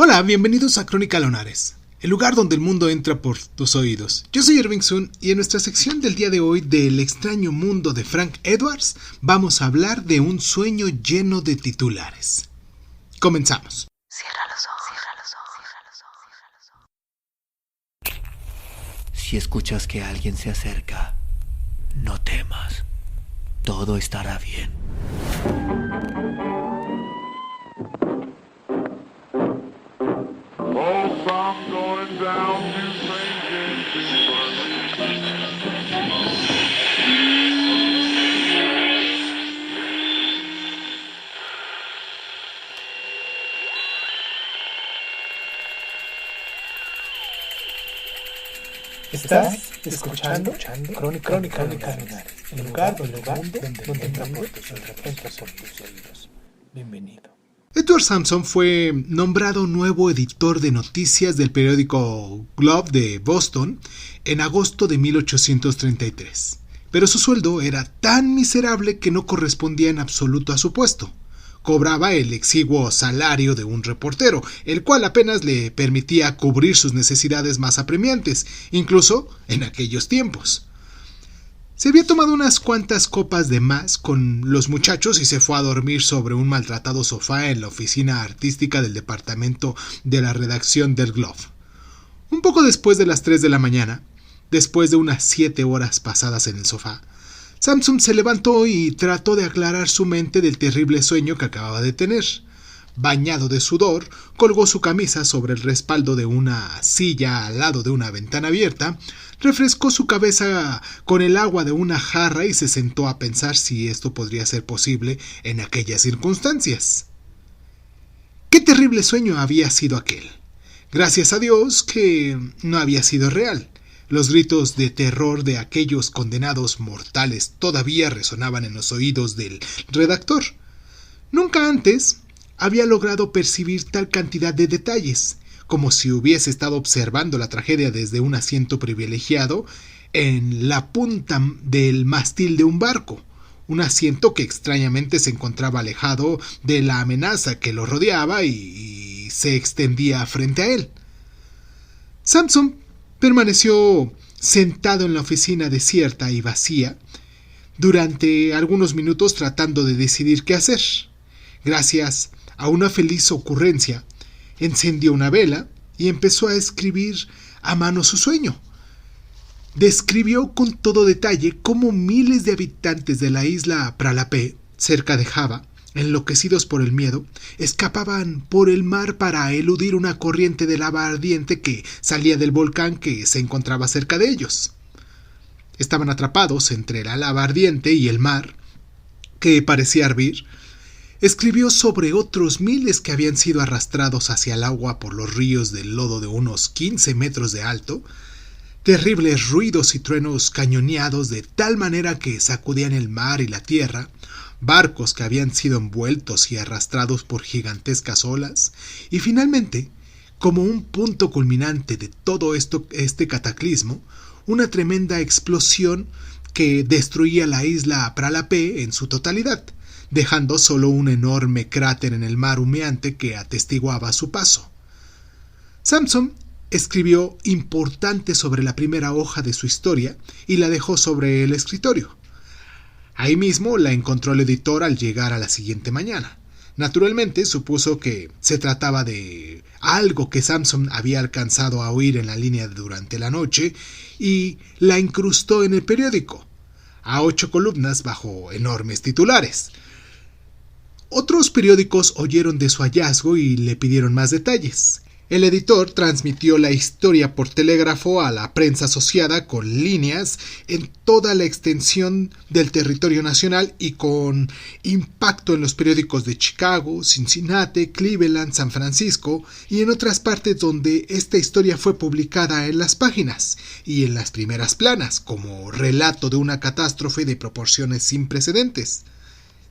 Hola, bienvenidos a Crónica Lunares, el lugar donde el mundo entra por tus oídos. Yo soy Irving Sun y en nuestra sección del día de hoy del extraño mundo de Frank Edwards vamos a hablar de un sueño lleno de titulares. Comenzamos. Cierra los ojos, cierra los ojos, cierra los ojos. Si escuchas que alguien se acerca, no temas. Todo estará bien. I'm going down to St. Estás escuchando Crónica Lunares, el lugar donde entra por tus oídos. Bienvenido. Edward Sampson fue nombrado nuevo editor de noticias del periódico Globe de Boston en agosto de 1833, pero su sueldo era tan miserable que no correspondía en absoluto a su puesto. Cobraba el exiguo salario de un reportero, el cual apenas le permitía cubrir sus necesidades más apremiantes, incluso en aquellos tiempos. Se había tomado unas cuantas copas de más con los muchachos y se fue a dormir sobre un maltratado sofá en la oficina artística del departamento de la redacción del Globe. Un poco después de las 3 de la mañana, después de unas 7 horas pasadas en el sofá, Sampson se levantó y trató de aclarar su mente del terrible sueño que acababa de tener. Bañado de sudor, colgó su camisa sobre el respaldo de una silla al lado de una ventana abierta, refrescó su cabeza con el agua de una jarra y se sentó a pensar si esto podría ser posible en aquellas circunstancias. ¡Qué terrible sueño había sido aquel! Gracias a Dios que no había sido real. Los gritos de terror de aquellos condenados mortales todavía resonaban en los oídos del redactor. Nunca antes había logrado percibir tal cantidad de detalles, como si hubiese estado observando la tragedia desde un asiento privilegiado en la punta del mástil de un barco, un asiento que extrañamente se encontraba alejado de la amenaza que lo rodeaba y se extendía frente a él. Sampson permaneció sentado en la oficina desierta y vacía durante algunos minutos tratando de decidir qué hacer. Gracias a una feliz ocurrencia, encendió una vela y empezó a escribir a mano su sueño. Describió con todo detalle cómo miles de habitantes de la isla Pralapé, cerca de Java, enloquecidos por el miedo, escapaban por el mar para eludir una corriente de lava ardiente que salía del volcán que se encontraba cerca de ellos. Estaban atrapados entre la lava ardiente y el mar, que parecía hervir. Escribió sobre otros miles que habían sido arrastrados hacia el agua por los ríos del lodo de unos 15 metros de alto, terribles ruidos y truenos cañoneados de tal manera que sacudían el mar y la tierra, barcos que habían sido envueltos y arrastrados por gigantescas olas, y finalmente, como un punto culminante de todo este cataclismo, una tremenda explosión que destruía la isla Pralapé en su totalidad, dejando solo un enorme cráter en el mar humeante que atestiguaba su paso. Sampson escribió importante sobre la primera hoja de su historia y la dejó sobre el escritorio. Ahí mismo la encontró el editor al llegar a la siguiente mañana. Naturalmente supuso que se trataba de algo que Sampson había alcanzado a oír en la línea durante la noche y la incrustó en el periódico, a 8 columnas bajo enormes titulares. Otros periódicos oyeron de su hallazgo y le pidieron más detalles. El editor transmitió la historia por telégrafo a la prensa asociada con líneas en toda la extensión del territorio nacional y con impacto en los periódicos de Chicago, Cincinnati, Cleveland, San Francisco y en otras partes donde esta historia fue publicada en las páginas y en las primeras planas como relato de una catástrofe de proporciones sin precedentes.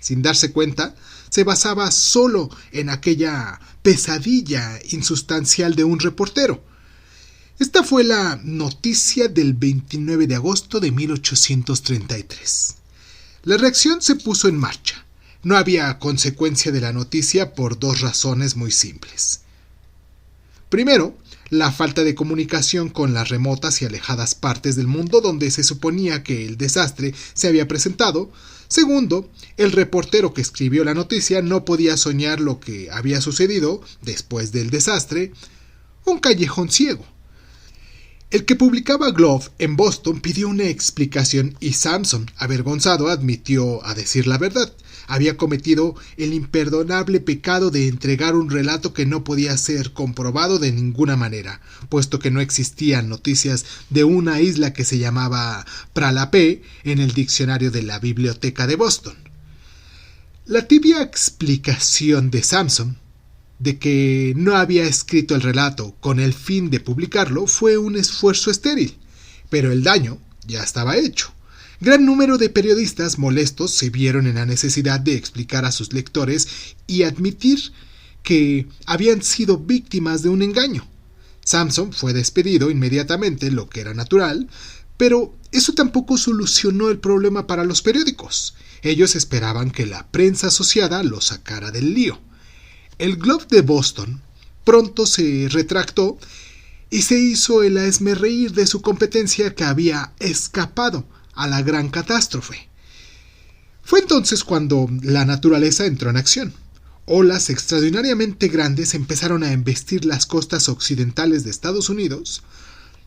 Sin darse cuenta, se basaba solo en aquella pesadilla insustancial de un reportero. Esta fue la noticia del 29 de agosto de 1833. La reacción se puso en marcha. No había consecuencia de la noticia por dos razones muy simples. Primero, la falta de comunicación con las remotas y alejadas partes del mundo donde se suponía que el desastre se había presentado. Segundo, el reportero que escribió la noticia no podía soñar lo que había sucedido después del desastre. Un callejón ciego. El que publicaba Glove en Boston pidió una explicación y Sampson, avergonzado, admitió, a decir la verdad, había cometido el imperdonable pecado de entregar un relato que no podía ser comprobado de ninguna manera, puesto que no existían noticias de una isla que se llamaba Pralapé en el diccionario de la biblioteca de Boston. La tibia explicación de Sampson de que no había escrito el relato con el fin de publicarlo fue un esfuerzo estéril, pero el daño ya estaba hecho. Gran número de periodistas molestos se vieron en la necesidad de explicar a sus lectores y admitir que habían sido víctimas de un engaño. Sampson fue despedido inmediatamente, lo que era natural, pero eso tampoco solucionó el problema para los periódicos. Ellos esperaban que la prensa asociada lo sacara del lío. El Globe de Boston pronto se retractó y se hizo el hazmerreír de su competencia que había escapado a la gran catástrofe. Fue entonces cuando la naturaleza entró en acción. Olas extraordinariamente grandes empezaron a embestir las costas occidentales de Estados Unidos.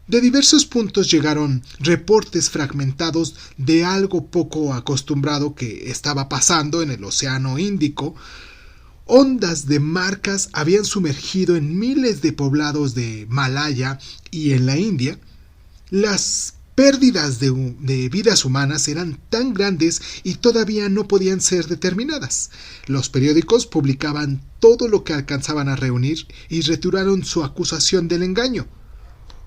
De diversos puntos llegaron reportes fragmentados de algo poco acostumbrado que estaba pasando en el Océano Índico. Ondas de marcas habían sumergido en miles de poblados de Malaya y en la India. Las pérdidas de vidas humanas eran tan grandes y todavía no podían ser determinadas. Los periódicos publicaban todo lo que alcanzaban a reunir y retiraron su acusación del engaño.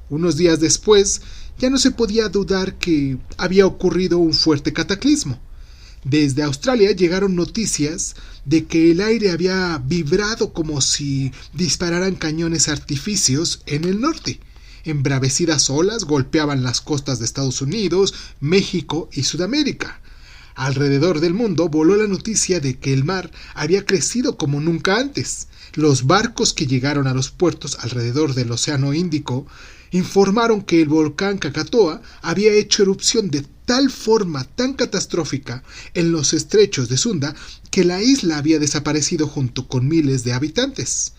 Unos días después, ya no se podía dudar que había ocurrido un fuerte cataclismo. Desde Australia llegaron noticias de que el aire había vibrado como si dispararan cañones artificios en el norte. Embravecidas olas golpeaban las costas de Estados Unidos, México y Sudamérica. Alrededor del mundo voló la noticia de que el mar había crecido como nunca antes. Los barcos que llegaron a los puertos alrededor del Océano Índico informaron que el volcán Krakatoa había hecho erupción de tal forma tan catastrófica en los estrechos de Sunda que la isla había desaparecido junto con miles de habitantes.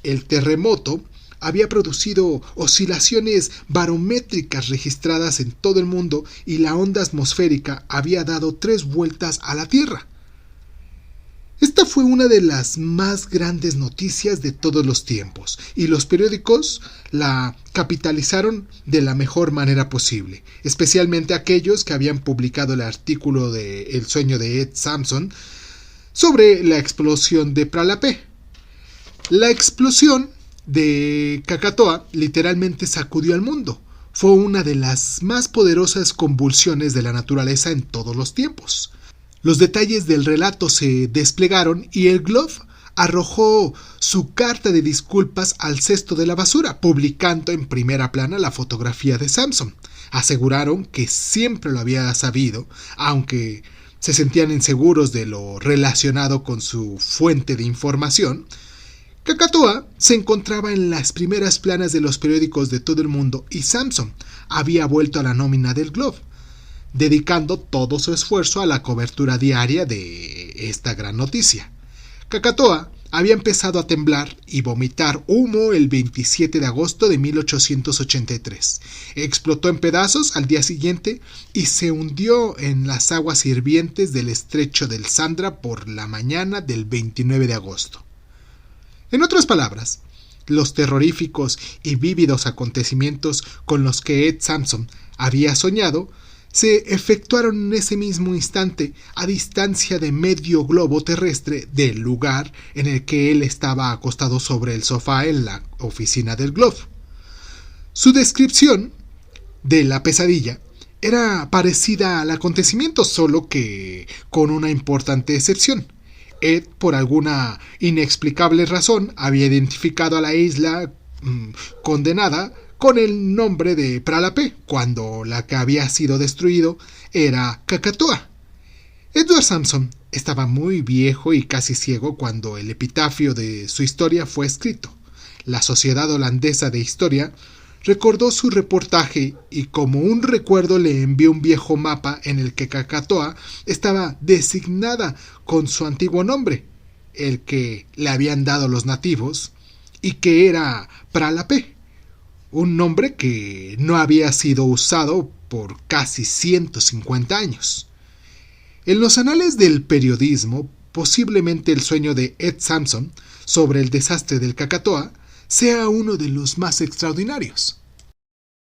El terremoto había producido oscilaciones barométricas registradas en todo el mundo y la onda atmosférica había dado 3 vueltas a la Tierra. Esta fue una de las más grandes noticias de todos los tiempos, y los periódicos la capitalizaron de la mejor manera posible, especialmente aquellos que habían publicado el artículo de El sueño de Ed Sampson sobre la explosión de Pralapé. La explosión de Krakatoa literalmente sacudió al mundo. Fue una de las más poderosas convulsiones de la naturaleza en todos los tiempos. Los detalles del relato se desplegaron y el Globe arrojó su carta de disculpas al cesto de la basura, publicando en primera plana la fotografía de Sampson. Aseguraron que siempre lo había sabido, aunque se sentían inseguros de lo relacionado con su fuente de información. Krakatoa se encontraba en las primeras planas de los periódicos de todo el mundo y Sampson había vuelto a la nómina del Globe, dedicando todo su esfuerzo a la cobertura diaria de esta gran noticia. Krakatoa había empezado a temblar y vomitar humo el 27 de agosto de 1883. Explotó en pedazos al día siguiente y se hundió en las aguas hirvientes del estrecho del Sandra por la mañana del 29 de agosto. En otras palabras, los terroríficos y vívidos acontecimientos con los que Ed Sampson había soñado se efectuaron en ese mismo instante a distancia de medio globo terrestre del lugar en el que él estaba acostado sobre el sofá en la oficina del Globe. Su descripción de la pesadilla era parecida al acontecimiento, solo que con una importante excepción. Ed, por alguna inexplicable razón, había identificado a la isla condenada con el nombre de Pralapé, cuando la que había sido destruido era Krakatoa. Edward Sampson estaba muy viejo y casi ciego cuando el epitafio de su historia fue escrito. la Sociedad Holandesa de Historia, recordó su reportaje y como un recuerdo le envió un viejo mapa en el que Krakatoa estaba designada con su antiguo nombre, el que le habían dado los nativos, y que era Pralapé, un nombre que no había sido usado por casi 150 años. En los anales del periodismo, posiblemente el sueño de Ed Sampson sobre el desastre del Krakatoa sea uno de los más extraordinarios.